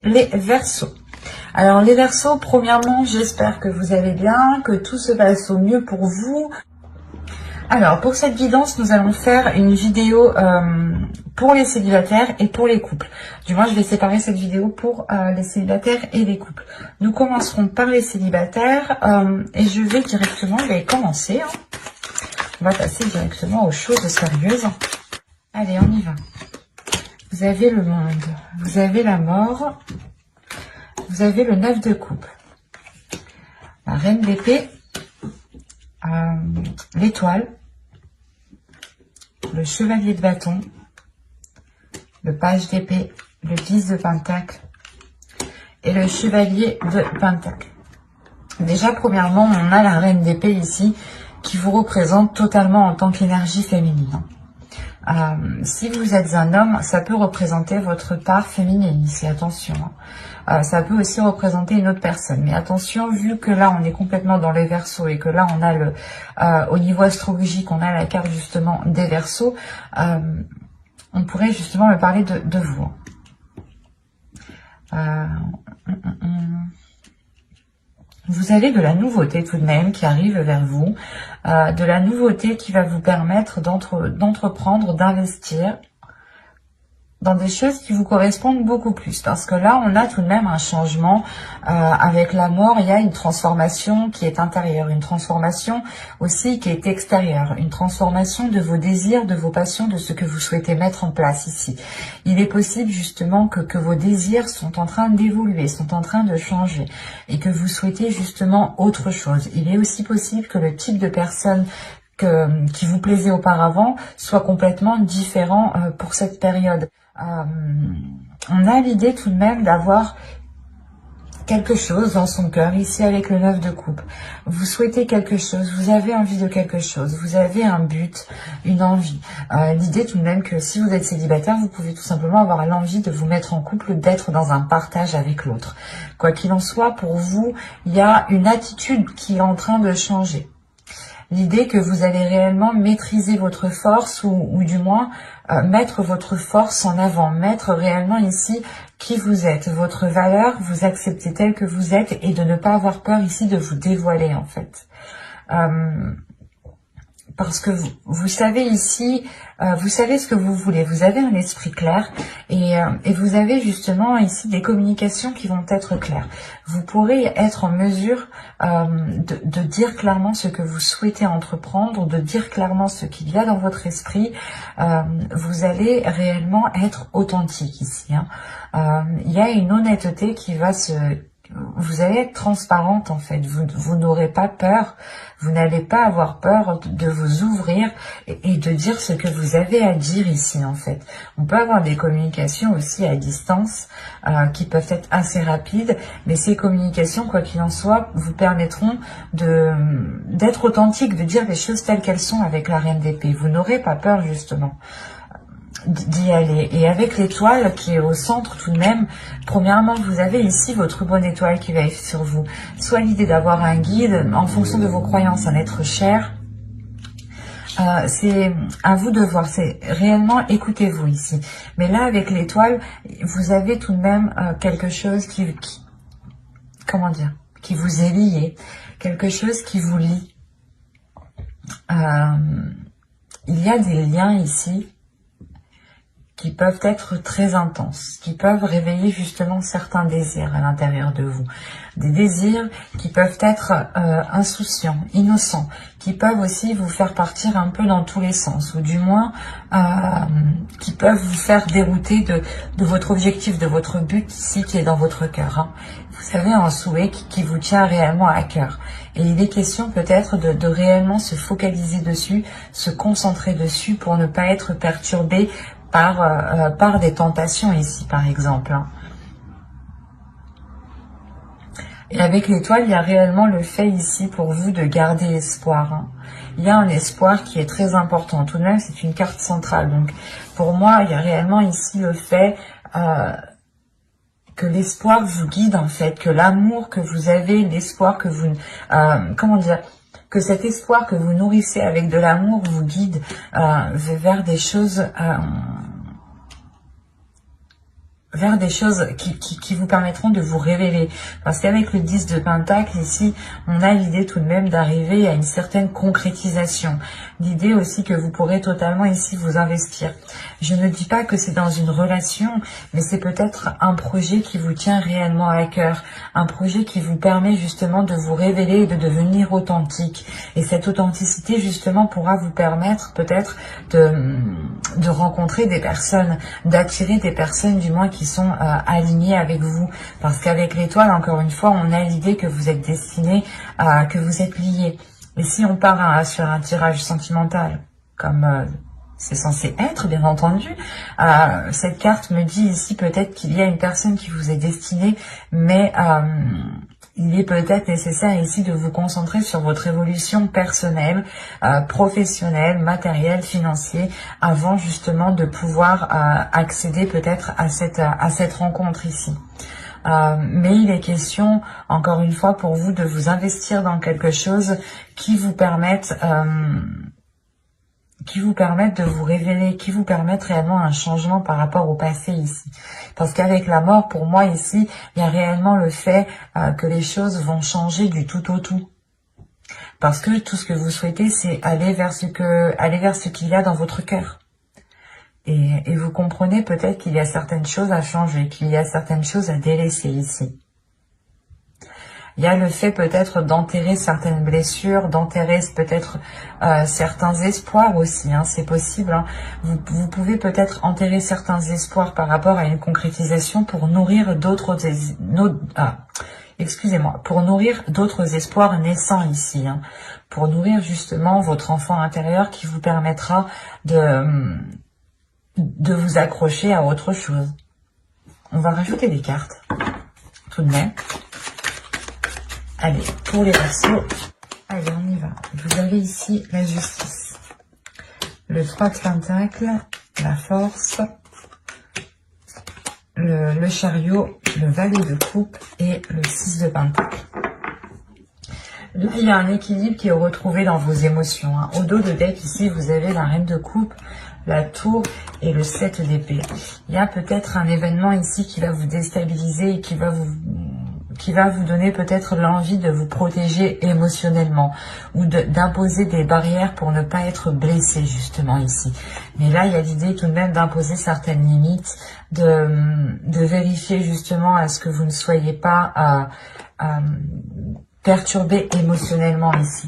Les Verseaux. Alors les Verseaux, premièrement, j'espère que vous allez bien, que tout se passe au mieux pour vous. Alors pour cette guidance, nous allons faire une vidéo pour les célibataires et pour les couples. Du moins, je vais séparer cette vidéo pour les célibataires et les couples. Nous commencerons par les célibataires et je vais directement commencer. On va passer directement aux choses sérieuses. Allez, on y va. Vous avez le monde, vous avez la mort, vous avez le 9 de coupe, la reine d'épée, l'étoile, le chevalier de bâton, le page d'épée, le 10 de pentacle et le chevalier de pentacle. Déjà, premièrement, on a la reine d'épée ici qui vous représente totalement en tant qu'énergie féminine. Si vous êtes un homme, ça peut représenter votre part féminine ici, attention. Ça peut aussi représenter une autre personne. Mais attention, vu que là, on est complètement dans les Verseaux et que là, on a au niveau astrologique, on a la carte justement des Verseaux, on pourrait justement me parler de vous. Vous avez de la nouveauté tout de même qui arrive vers vous, de la nouveauté qui va vous permettre d'entreprendre, d'investir dans des choses qui vous correspondent beaucoup plus. Parce que là, on a tout de même un changement. Avec la mort, il y a une transformation qui est intérieure, une transformation aussi qui est extérieure, une transformation de vos désirs, de vos passions, de ce que vous souhaitez mettre en place ici. Il est possible justement que vos désirs sont en train d'évoluer, sont en train de changer et que vous souhaitez justement autre chose. Il est aussi possible que le type de personne qui vous plaisait auparavant soit complètement différent pour cette période. On a l'idée tout de même d'avoir quelque chose dans son cœur, ici avec le 9 de coupe. Vous souhaitez quelque chose, vous avez envie de quelque chose, vous avez un but, une envie. L'idée tout de même que si vous êtes célibataire, vous pouvez tout simplement avoir l'envie de vous mettre en couple, d'être dans un partage avec l'autre. Quoi qu'il en soit, pour vous, il y a une attitude qui est en train de changer. L'idée que vous allez réellement maîtriser votre force ou du moins mettre votre force en avant, mettre réellement ici qui vous êtes, votre valeur, vous acceptez telle que vous êtes et de ne pas avoir peur ici de vous dévoiler en fait. Parce que vous savez ici, vous savez ce que vous voulez, vous avez un esprit clair et vous avez justement ici des communications qui vont être claires. Vous pourrez être en mesure de dire clairement ce que vous souhaitez entreprendre, de dire clairement ce qu'il y a dans votre esprit. Vous allez réellement être authentique ici. Il y a une honnêteté qui va vous allez être transparente en fait, vous n'aurez pas peur, vous n'allez pas avoir peur de vous ouvrir et de dire ce que vous avez à dire ici en fait. On peut avoir des communications aussi à distance qui peuvent être assez rapides, mais ces communications, quoi qu'il en soit, vous permettront d'être authentique, de dire les choses telles qu'elles sont avec la reine d'épée. Vous n'aurez pas peur justement d'y aller. Et avec l'étoile qui est au centre tout de même, premièrement, vous avez ici votre bonne étoile qui va être sur vous. Soit l'idée d'avoir un guide, en fonction de vos croyances, un être cher. C'est à vous de voir, c'est réellement écoutez-vous ici. Mais là, avec l'étoile, vous avez tout de même quelque chose comment dire, qui vous est lié, quelque chose qui vous lie. Il y a des liens ici qui peuvent être très intenses, qui peuvent réveiller justement certains désirs à l'intérieur de vous. Des désirs qui peuvent être insouciants, innocents, qui peuvent aussi vous faire partir un peu dans tous les sens, ou du moins qui peuvent vous faire dérouter de votre objectif, de votre but ici qui est dans votre cœur. Vous avez un souhait qui vous tient réellement à cœur. Et il est question peut-être de réellement se focaliser dessus, se concentrer dessus pour ne pas être perturbé par des tentations ici, par exemple. Et avec l'étoile, il y a réellement le fait ici pour vous de garder espoir. Il y a un espoir qui est très important. Tout de même, c'est une carte centrale. Donc, pour moi, il y a réellement ici le fait que l'espoir vous guide, en fait, que l'amour que vous avez, l'espoir que vous... comment dire, que cet espoir que vous nourrissez avec de l'amour vous guide vers des choses vers des choses qui vous permettront de vous révéler. Parce qu'avec le 10 de Pentacle, ici, on a l'idée tout de même d'arriver à une certaine concrétisation. L'idée aussi que vous pourrez totalement ici vous investir. Je ne dis pas que c'est dans une relation, mais c'est peut-être un projet qui vous tient réellement à cœur. Un projet qui vous permet justement de vous révéler et de devenir authentique. Et cette authenticité, justement, pourra vous permettre peut-être de rencontrer des personnes, d'attirer des personnes, du moins, qui sont alignés avec vous, parce qu'avec l'étoile, encore une fois, on a l'idée que vous êtes destiné, que vous êtes liés. Et si on part sur un tirage sentimental, comme c'est censé être, bien entendu, cette carte me dit ici peut-être qu'il y a une personne qui vous est destinée, mais il est peut-être nécessaire ici de vous concentrer sur votre évolution personnelle, professionnelle, matérielle, financière, avant justement de pouvoir accéder peut-être à cette rencontre ici. Mais il est question, encore une fois, pour vous de vous investir dans quelque chose qui vous permette de vous révéler, qui vous permettent réellement un changement par rapport au passé ici. Parce qu'avec la mort, pour moi ici, il y a réellement le fait que les choses vont changer du tout au tout. Parce que tout ce que vous souhaitez, c'est aller vers ce qu'il y a dans votre cœur. Et vous comprenez peut-être qu'il y a certaines choses à changer, qu'il y a certaines choses à délaisser ici. Il y a le fait peut-être d'enterrer certaines blessures, d'enterrer peut-être certains espoirs aussi, hein, c'est possible. Hein. Vous pouvez peut-être enterrer certains espoirs par rapport à une concrétisation pour nourrir pour nourrir d'autres espoirs naissants ici, hein, pour nourrir justement votre enfant intérieur qui vous permettra de vous accrocher à autre chose. On va rajouter des cartes, tout de même. Allez, pour les Verseaux, allez, on y va. Vous avez ici la justice, le 3 de Pentacle, la force, le chariot, le valet de coupe et le 6 de Pentacle. Là, il y a un équilibre qui est retrouvé dans vos émotions. Hein. Au dos de deck, ici, vous avez la reine de coupe, la tour et le 7 d'épée. Il y a peut-être un événement ici qui va vous déstabiliser et qui va vous donner peut-être l'envie de vous protéger émotionnellement ou d'imposer des barrières pour ne pas être blessé justement ici. Mais là, il y a l'idée tout de même d'imposer certaines limites, de vérifier justement à ce que vous ne soyez pas perturbé émotionnellement ici.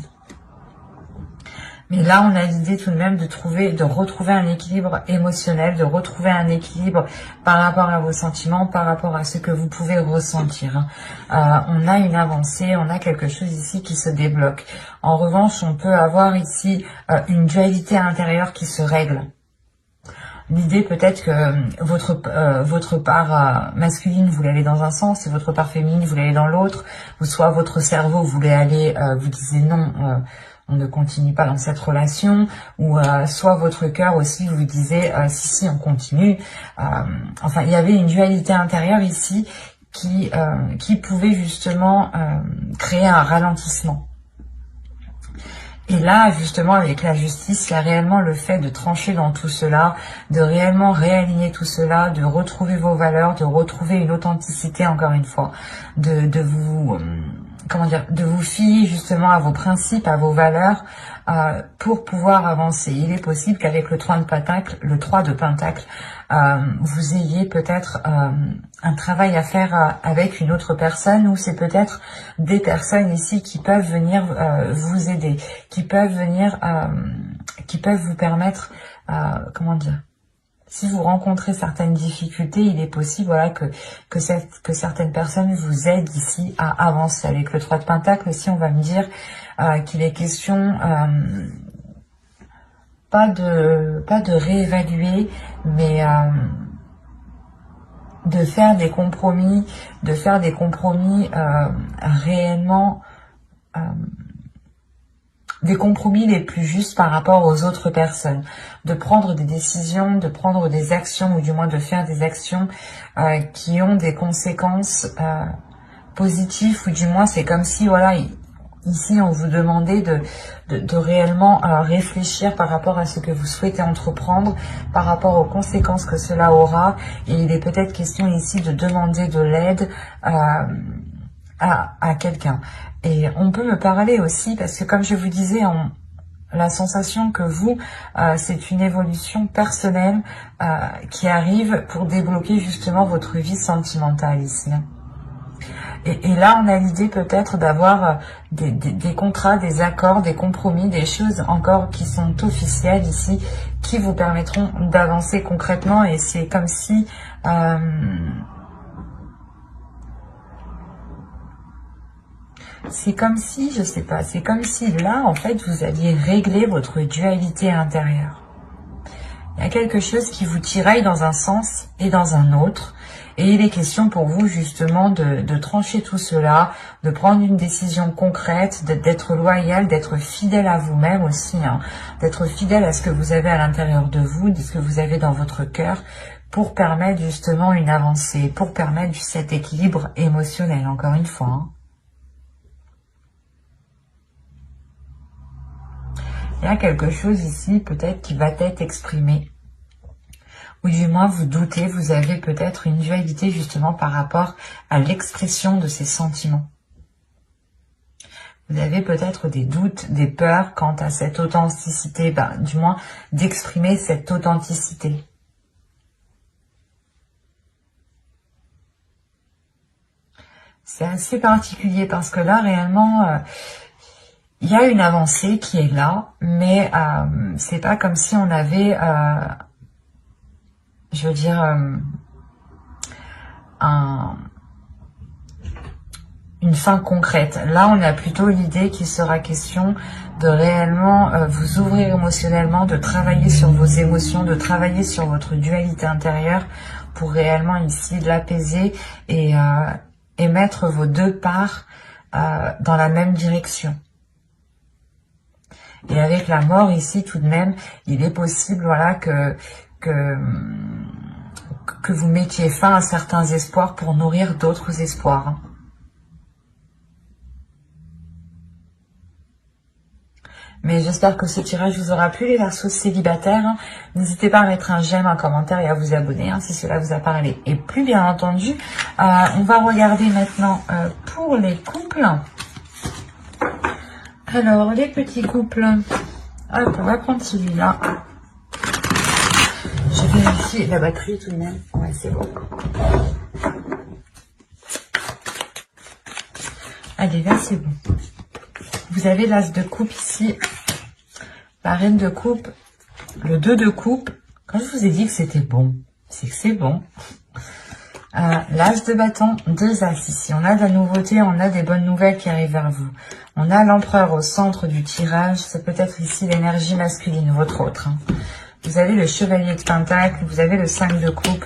Mais là, on a l'idée tout de même de retrouver un équilibre émotionnel, de retrouver un équilibre par rapport à vos sentiments, par rapport à ce que vous pouvez ressentir. On a une avancée, on a quelque chose ici qui se débloque. En revanche, on peut avoir ici une dualité intérieure qui se règle. L'idée peut-être que votre part masculine voulait aller dans un sens et votre part féminine voulait aller dans l'autre, ou soit votre cerveau voulait aller, vous disiez non, on ne continue pas dans cette relation, ou soit votre cœur aussi vous disait si on continue. Enfin, il y avait une dualité intérieure ici qui pouvait justement créer un ralentissement. Et là, justement, avec la justice, il y a réellement le fait de trancher dans tout cela, de réellement réaligner tout cela, de retrouver vos valeurs, de retrouver une authenticité, encore une fois, de vous fier justement à vos principes, à vos valeurs, pour pouvoir avancer. Il est possible qu'avec le 3 de Pentacle, vous ayez peut-être un travail à faire avec une autre personne, ou c'est peut-être des personnes ici qui peuvent venir vous aider, qui peuvent vous permettre, si vous rencontrez certaines difficultés, il est possible que certaines personnes vous aident ici à avancer. Avec le 3 de Pentacle aussi, on va me dire qu'il est question pas de réévaluer, mais de faire des compromis, réellement des compromis les plus justes par rapport aux autres personnes, de prendre des décisions, de prendre des actions, ou du moins de faire des actions qui ont des conséquences positives, ou du moins c'est comme si, voilà, Ici, on vous demandait de réellement réfléchir par rapport à ce que vous souhaitez entreprendre, par rapport aux conséquences que cela aura. Et il est peut-être question ici de demander de l'aide à quelqu'un. Et on peut me parler aussi, parce que comme je vous disais, la sensation que vous, c'est une évolution personnelle qui arrive pour débloquer justement votre vie sentimentale ici. Et là, on a l'idée peut-être d'avoir des contrats, des accords, des compromis, des choses encore qui sont officielles ici, qui vous permettront d'avancer concrètement. Et c'est comme si... c'est comme si, je sais pas, c'est comme si là, en fait, vous alliez régler votre dualité intérieure. Il y a quelque chose qui vous tiraille dans un sens et dans un autre. Et il est question pour vous justement de trancher tout cela, de prendre une décision concrète, d'être loyal, d'être fidèle à vous-même aussi, hein, d'être fidèle à ce que vous avez à l'intérieur de vous, de ce que vous avez dans votre cœur, pour permettre justement une avancée, pour permettre cet équilibre émotionnel, encore une fois. Hein. Il y a quelque chose ici peut-être qui va être exprimé. Ou du moins vous doutez, vous avez peut-être une dualité justement par rapport à l'expression de ces sentiments. Vous avez peut-être des doutes, des peurs quant à cette authenticité, du moins d'exprimer cette authenticité. C'est assez particulier parce que là réellement... il y a une avancée qui est là, mais c'est pas comme si on avait, je veux dire, une fin concrète. Là, on a plutôt l'idée qu'il sera question de réellement vous ouvrir émotionnellement, de travailler sur vos émotions, de travailler sur votre dualité intérieure pour réellement ici l'apaiser et mettre vos deux parts dans la même direction. Et avec la mort ici, tout de même, il est possible, voilà, que vous mettiez fin à certains espoirs pour nourrir d'autres espoirs. Hein. Mais j'espère que ce tirage vous aura plu, les Verseaux célibataires. Hein. N'hésitez pas à mettre un j'aime, un commentaire et à vous abonner hein, si cela vous a parlé. Et plus bien entendu, on va regarder maintenant pour les couples. Alors, les petits couples, hop, on va prendre celui-là. Je vérifie la batterie tout de même. Ouais, c'est bon. Allez, là, c'est bon. Vous avez l'as de coupe ici, la reine de coupe, le 2 de coupe. Quand je vous ai dit que c'était bon, c'est que c'est bon. L'as de bâton, 2 as ici. On a de la nouveauté, on a des bonnes nouvelles qui arrivent vers vous. On a l'empereur au centre du tirage. Ça peut être ici l'énergie masculine, votre autre. Hein. Vous avez le chevalier de pentacle, vous avez le 5 de coupe,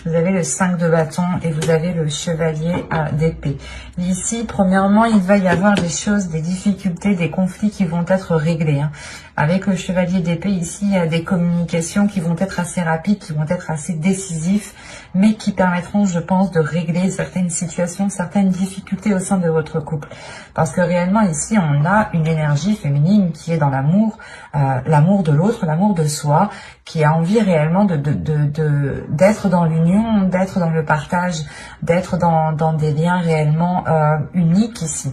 vous avez le 5 de bâton et vous avez le chevalier d'épée. Ici, premièrement, il va y avoir des choses, des difficultés, des conflits qui vont être réglés. Hein. Avec le chevalier d'épée, ici, il y a des communications qui vont être assez rapides, qui vont être assez décisifs, mais qui permettront, je pense, de régler certaines situations, certaines difficultés au sein de votre couple. Parce que réellement, ici, on a une énergie féminine qui est dans l'amour, l'amour de l'autre, l'amour de soi, qui a envie réellement d'être dans l'union, d'être dans le partage, d'être dans des liens réellement uniques ici.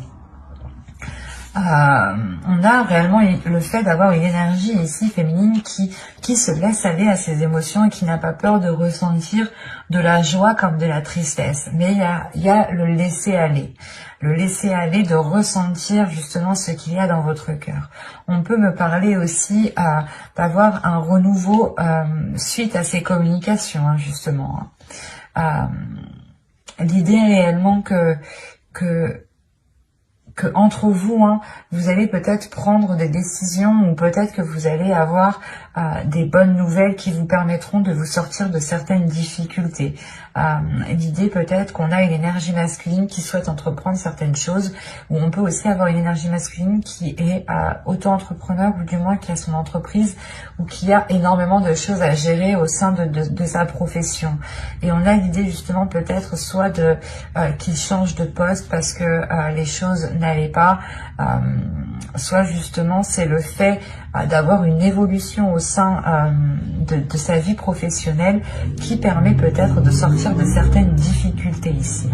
On a réellement le fait d'avoir une énergie ici féminine qui se laisse aller à ses émotions et qui n'a pas peur de ressentir de la joie comme de la tristesse. Mais il y a le laisser aller. Le laisser aller, de ressentir justement ce qu'il y a dans votre cœur. On peut me parler aussi d'avoir un renouveau suite à ces communications, hein, justement. L'idée réellement que entre vous, hein, vous allez peut-être prendre des décisions ou peut-être que vous allez avoir des bonnes nouvelles qui vous permettront de vous sortir de certaines difficultés. L'idée peut-être qu'on a une énergie masculine qui souhaite entreprendre certaines choses, ou on peut aussi avoir une énergie masculine qui est auto-entrepreneur ou du moins qui a son entreprise ou qui a énormément de choses à gérer au sein de sa profession. Et on a l'idée justement peut-être soit qu'il change de poste parce que les choses n'allez pas, soit justement c'est le fait d'avoir une évolution au sein de sa vie professionnelle qui permet peut-être de sortir de certaines difficultés ici.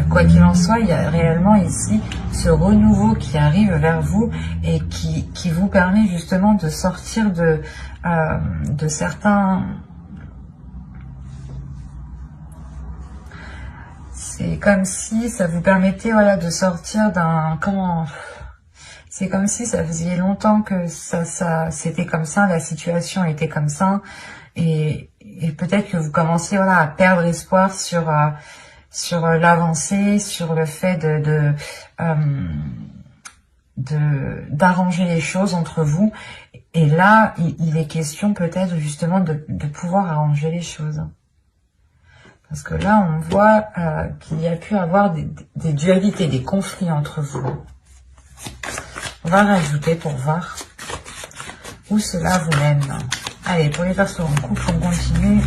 Quoi qu'il en soit, il y a réellement ici ce renouveau qui arrive vers vous et qui vous permet justement de sortir de certains... C'est comme si ça vous permettait, voilà, de sortir d'un... C'est comme si ça faisait longtemps que c'était comme ça, la situation était comme ça, et peut-être que vous commenciez, voilà, à perdre espoir sur l'avancée, sur le fait d'arranger les choses entre vous. Et là, il est question peut-être justement de pouvoir arranger les choses. Parce que là, on voit qu'il y a pu avoir des dualités, des conflits entre vous. On va rajouter pour voir où cela vous mène. Allez, pour les persos en couple, on continue.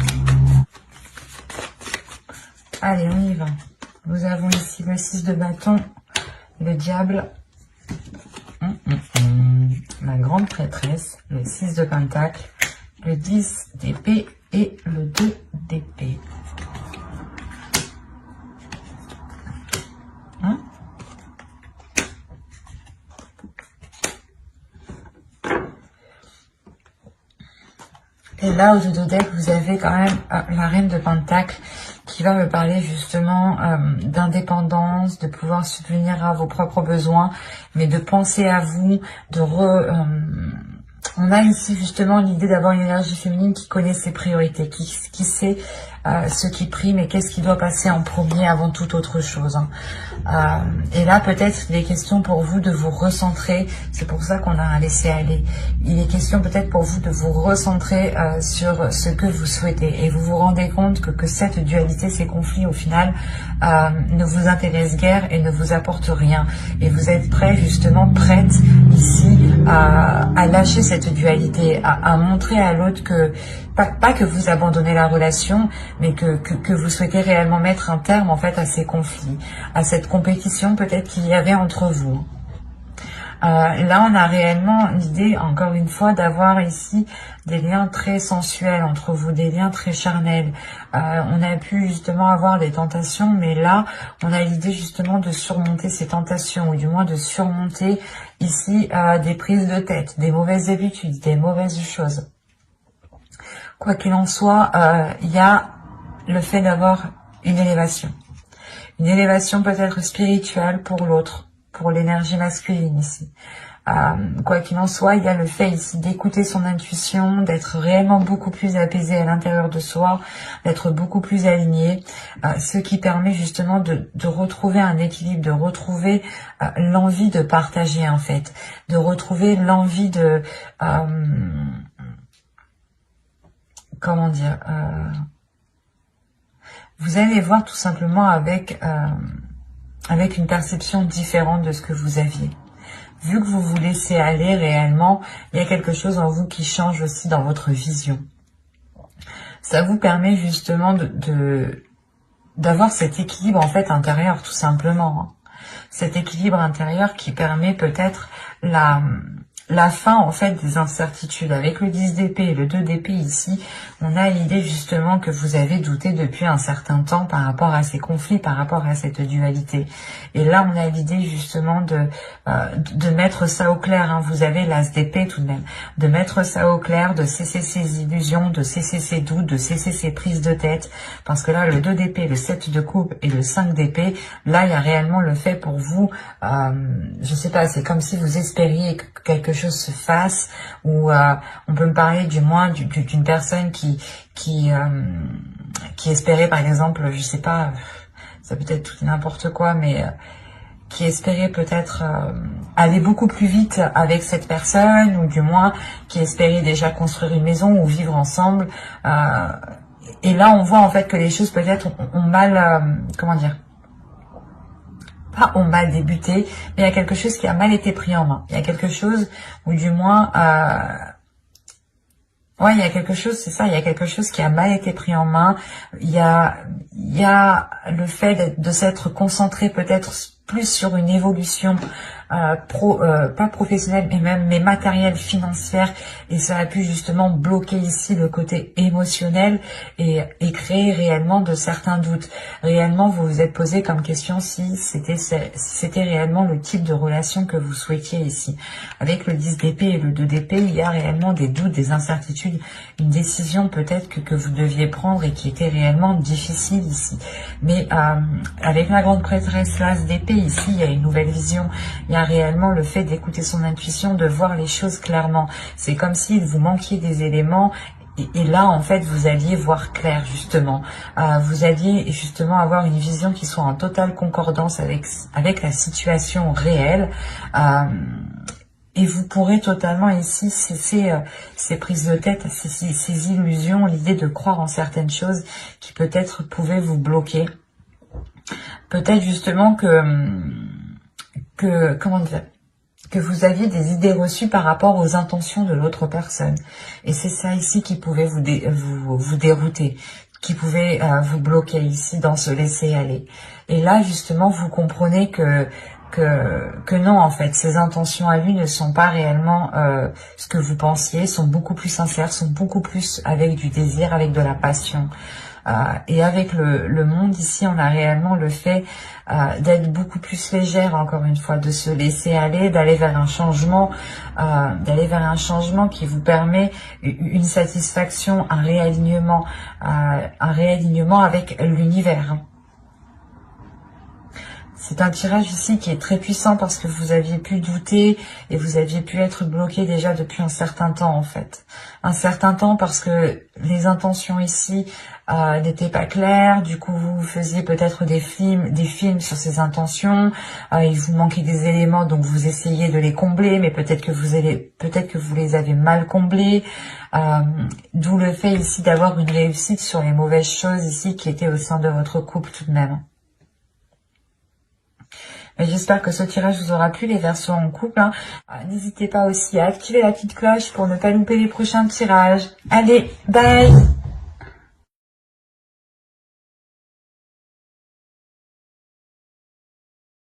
Allez, on y va. Nous avons ici le 6 de bâton, le diable, la grande prêtresse, le 6 de pentacle, le 10 d'épée et le 2 d'épée. Et là, au dos deck, vous avez quand même la reine de pentacle qui va me parler justement d'indépendance, de pouvoir subvenir à vos propres besoins, mais de penser à vous, on a ici justement l'idée d'avoir une énergie féminine qui connaît ses priorités, qui sait ce qui prime et qu'est-ce qui doit passer en premier avant toute autre chose. Et là, peut-être, il est question pour vous de vous recentrer. C'est pour ça qu'on a un laisser-aller. Il est question peut-être pour vous de vous recentrer sur ce que vous souhaitez. Et vous vous rendez compte que cette dualité, ces conflits, au final, ne vous intéressent guère et ne vous apportent rien. Et vous êtes prêt, justement, prête ici à lâcher cette dualité, à montrer à l'autre que pas que vous abandonnez la relation, mais que vous souhaitez réellement mettre un terme en fait à ces conflits, à cette compétition peut-être qu'il y avait entre vous. Là, on a réellement l'idée, encore une fois, d'avoir ici des liens très sensuels entre vous, des liens très charnels. On a pu justement avoir des tentations, mais là, on a l'idée justement de surmonter ces tentations, ou du moins de surmonter ici des prises de tête, des mauvaises habitudes, des mauvaises choses. Quoi qu'il en soit, il y a le fait d'avoir une élévation. Une élévation peut-être spirituelle pour l'autre, pour l'énergie masculine ici. Quoi qu'il en soit, il y a le fait ici d'écouter son intuition, d'être réellement beaucoup plus apaisé à l'intérieur de soi, d'être beaucoup plus aligné, ce qui permet justement de retrouver un équilibre, de retrouver l'envie de partager en fait, de retrouver l'envie de... comment dire, vous allez voir tout simplement avec une perception différente de ce que vous aviez. Vu que vous vous laissez aller réellement, il y a quelque chose en vous qui change aussi dans votre vision. Ça vous permet justement d'avoir cet équilibre en fait intérieur tout simplement. Cet équilibre intérieur qui permet peut-être la fin en fait des incertitudes. Avec le 10 d'épée et le 2 d'épée ici, on a l'idée justement que vous avez douté depuis un certain temps par rapport à ces conflits, par rapport à cette dualité. Et là, on a l'idée justement de mettre ça au clair. Hein. Vous avez l'as d'épée tout de même. De mettre ça au clair, de cesser ces illusions, de cesser ces doutes, de cesser ces prises de tête. Parce que là, le 2 d'épée, le 7 de coupe et le 5 d'épée, là, il y a réellement le fait pour vous, je sais pas, c'est comme si vous espériez que quelque chose se fasse, ou on peut me parler du moins d'une personne qui espérait par exemple, je sais pas, ça peut être tout n'importe quoi, mais qui espérait peut-être aller beaucoup plus vite avec cette personne, ou du moins qui espérait déjà construire une maison ou vivre ensemble. Et là, on voit en fait que les choses peut-être ont mal, comment dire, pas ont mal débuté, mais il y a quelque chose qui a mal été pris en main. Il y a quelque chose, ou du moins, ouais, il y a quelque chose, c'est ça, il y a quelque chose qui a mal été pris en main. Il y a le fait de s'être concentré peut-être plus sur une évolution pas professionnelle mais matérielle, financière, et ça a pu justement bloquer ici le côté émotionnel et créer réellement de certains doutes. Réellement, vous vous êtes posé comme question si c'était réellement le type de relation que vous souhaitiez ici. Avec le 10 d'épée et le 2 d'épée, il y a réellement des doutes, des incertitudes, une décision peut-être que vous deviez prendre et qui était réellement difficile ici. Mais avec la grande prêtresse, l'as d'épée, ici, il y a une nouvelle vision. Il y a réellement le fait d'écouter son intuition, de voir les choses clairement. C'est comme s'il vous manquiez des éléments. Et là, en fait, vous alliez voir clair, justement. Vous alliez justement avoir une vision qui soit en totale concordance avec la situation réelle. Et vous pourrez totalement ici cesser ces prises de tête, ces illusions, l'idée de croire en certaines choses qui peut-être pouvaient vous bloquer. Peut-être justement comment dire, que vous aviez des idées reçues par rapport aux intentions de l'autre personne. Et c'est ça ici qui pouvait vous dérouter, qui pouvait vous bloquer ici dans ce laisser aller. Et là, justement, vous comprenez que non, en fait, ces intentions à lui ne sont pas réellement ce que vous pensiez, sont beaucoup plus sincères, sont beaucoup plus avec du désir, avec de la passion. Et avec le monde ici, on a réellement le fait d'être beaucoup plus légère, encore une fois, de se laisser aller, d'aller vers un changement, qui vous permet une satisfaction, un réalignement avec l'univers. C'est un tirage ici qui est très puissant parce que vous aviez pu douter et vous aviez pu être bloqué déjà depuis un certain temps, en fait. Un certain temps parce que les intentions ici n'étaient pas claires. Du coup, vous faisiez peut-être des films sur ces intentions. Il vous manquait des éléments, donc vous essayez de les combler, mais peut-être que vous les avez mal comblés. D'où le fait ici d'avoir une réussite sur les mauvaises choses ici qui étaient au sein de votre couple tout de même. J'espère que ce tirage vous aura plu, les Verseaux en couple. N'hésitez pas aussi à activer la petite cloche pour ne pas louper les prochains tirages. Allez, bye!